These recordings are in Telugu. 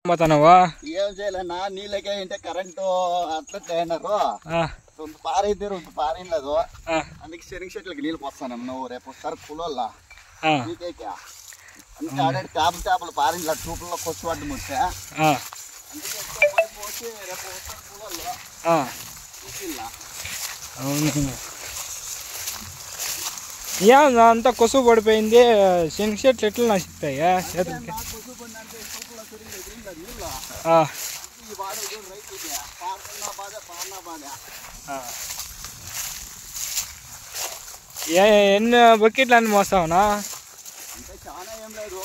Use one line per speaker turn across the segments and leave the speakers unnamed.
పోతానవా?
ఏం చేయలేనా, నీళ్ళకే ఇంటే కరెంటు అట్లా అయినారు. రొంత పారైతే రొంత పారైనలేదు. అందుకే శనగ చెట్లకి నీళ్ళు పోస్తాను. నువ్వు రేపు వస్తారు కూలోళ్ళ నీకేక అందుకే ఆడే చేపలు పారింట్ల చూపుల్లో కొచ్చు పడ్డం వస్తే అందుకే పోసి రేపు వస్తారు కూలోళ్ళు చూపిల్లా.
ఏం అంతా కొసువు పడిపోయింది. శనగ చెట్లు ఎట్లా నశిస్తాయా? చేతులకి
కొసువు పడినంటే చూపుల్లో సరిగ్గా ఎదిరిందా నీళ్ళు. ఈ బాధ రైతులకి పారుతున్నా బాధ పారినా బాధ.
ఎన్ని బకెట్లు అన్ని మోస్తావునా?
అంటే చాలా ఏం లేదు,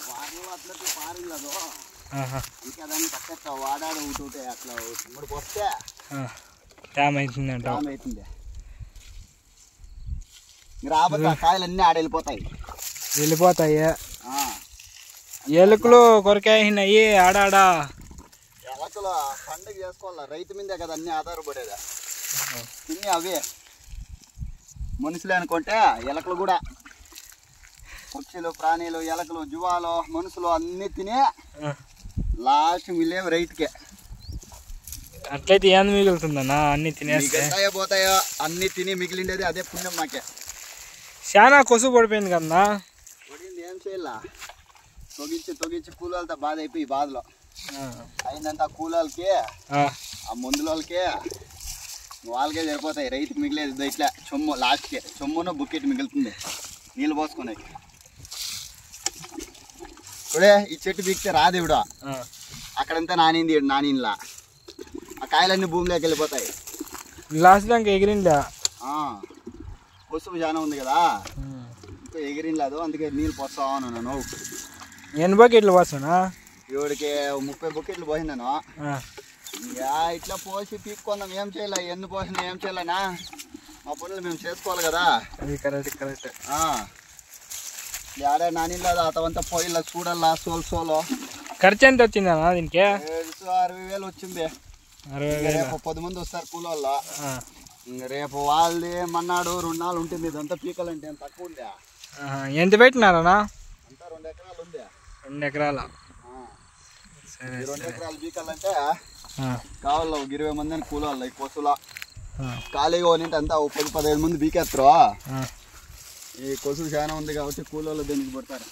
వాడలో అట్లా పారిలేదు. ఇంకా దాన్ని పక్క వాడాడు ఒకటి అట్లా మూడు పోస్తే
డ్యామ్ అవుతుందంట.
అవుతుంది. రాబోతే కాయలు అన్నీ ఆడెళ్ళిపోతాయి.
ఎలుకలు కొరకాయినాయి ఆడాడ.
ఎలకలు పండుగ చేసుకోవాలా, రైతు మీదే కదా అన్ని ఆధారపడేదా. తిని అవే మనుషులే అనుకుంటే ఎలకలు కూడా, పక్షులు ప్రాణులు ఎలకలు జువాలు మనుషులు అన్ని తిని లాస్ట్ మిగిలేవి రైతుకే.
అట్లయితే ఏం మిగులుతుందన్నా? అన్ని తినేస్తే
పోతాయో అన్ని తిని మిగిలిండేది అదే పుణ్యం మాకే.
చాలా కొసువు పడిపోయింది కదన్నా.
పడింది ఏం చేయాల, తొగించి కూలోళ్ళతో బాధ అయిపోయి బాధలో అయిందంతా కూలోళ్ళకి ఆ మందుల వాళ్ళకి వాళ్ళకే సరిపోతాయి. రైతుకి మిగిలేదు ఇట్లా చొమ్ము, లాస్ట్కి చొమ్మును బుకెట్ మిగులుతుంది నీళ్ళు పోసుకునే. ఇప్పుడే ఈ చెట్టు బీక్తే రాదేవిడ అక్కడంతా నానిలా ఆ కాయలన్నీ భూమిలోకి వెళ్ళిపోతాయి.
లాస్ట్ దాకా ఎగిరిందా?
కొసువు చాలా ఉంది కదా, ఇంకా ఎగిరినలేదు. అందుకే నీళ్ళు పోస్తాను నేను.
ఎన్ని బకెట్లు పోస్తానా?
ఇవిడికి 30 బకెట్లు పోసినాను. ఇట్లా పోసి పీక్కుందాం, ఏం చేయాలి, ఎన్ని పోసినా ఏం చేయాలనా, మా పనులు మేము చేసుకోవాలి కదా.
అది కరెక్ట్.
ఆడే నానిలేదు అతవంతా పోయిలా చూడాలా. సోలో
ఖర్చు ఎంత వచ్చిందన్నా దీనికి?
60,000 వచ్చింది. రేపు 10 మంది వస్తారు కూలోళ్ళ. రేపు వాళ్ళది మన్నాడు 2 నాళ్ళు ఉంటుంది. ఇదంతా పీకలంటే తక్కువ ఉందా?
ఎంత పెట్టినారన్నా?
అంతా 2 ఎకరాలు ఉంది.
2 ఎకరాల?
2 ఎకరాలు పీకాలంటే కావాలి 20 మంది అని కూలోళ్ళ. ఈ కొసుల ఖాళీగా ఉన్నట్టు అంతా 10-15 మంది పీకేస్తారు. ఈ కొసువు చాలా ఉంది కాబట్టి కూలోళ్ళు దీనికి పడతారు.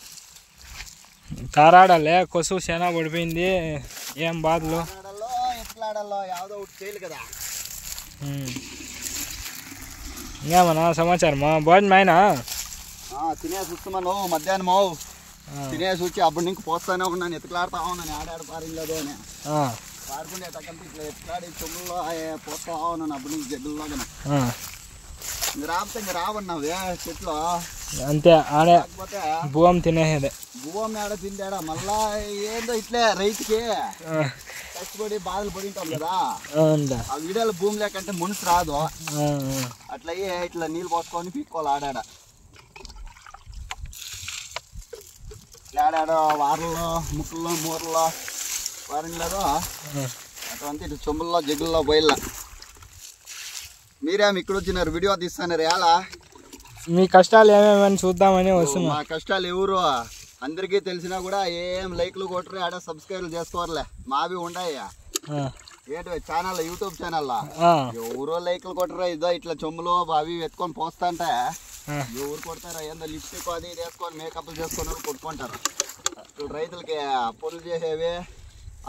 తారాడాలే కొసువు చాలా పడిపోయింది. ఏం బాధలు
ఎట్లాడాలో యావదో ఒకటి చేయాలి కదా.
ఇంకేమన్నా సమాచారమా? భోజనమైనా
తినేసి వస్తున్నాను. మధ్యాహ్నం తినేసి వచ్చి అప్పుడు నీకు పోస్తానే ఉన్నాను. ఎత్తులాడుతా ఉన్నాను ఆడాడు పారిలేదు అని. పాడుకునేటంటే ఇట్లా ఎత్తులాడి చెమ్ముల్లో పోస్తా ఉన్నాను. అప్పుడు నీకు జగ్గుల్లోగా రాబోతే ఇంకా రావన్నావే చెట్లు
అంతే. ఆడే భూమి తినేదే.
భూమి ఆడ తింటాడా మళ్ళా ఏందో ఇట్లే రైతుకి కష్టపడి బాధలు పడి ఉంటాం కదా. ఆ వీడియోలో భూమి లేకంటే మనుషు రాదు. అట్లా ఇట్లా నీళ్ళు పోసుకొని పీక్కోవాలి. ఆడాడ వారల్లో ముక్కుల్లో మూరల్లో వారిలో అటువంటి ఇటు చెంబుల్లో జగ్గుల్లో బయల్లో. మీరేమి ఇక్కడ వచ్చినారు వీడియో తీస్తున్నారు? ఎలా
మీ కష్టాలు ఏమేమని చూద్దామని వస్తున్నా.
మా కష్టాలు ఎవరు అందరికీ తెలిసినా కూడా ఏం లైక్లు కొట్టరు, ఆడ సబ్స్క్రైబ్లు చేసుకోరలే. మావి ఉన్నాయి ఏంటి ఛానల్, యూట్యూబ్ ఛానల్. ఎవరో లైక్లు కొట్టరు. ఇదో ఇట్లా చెమ్ములు అవి ఎత్తుకొని పోస్తా అంటే ఎవరు కొడతారా? ఏందో లిప్స్టిక్ అది వేసుకొని మేకప్లు చేసుకొని కొట్టుకుంటారు. ఇప్పుడు రైతులకి పనులు చేసేవి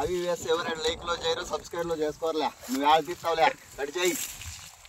అవి వేస్తే ఎవరైనా లైక్లో చేయరు, సబ్స్క్రైబ్లో చేసుకోరలే. నువ్వు ఆడ తీస్తావులే, రెడీ చేయి.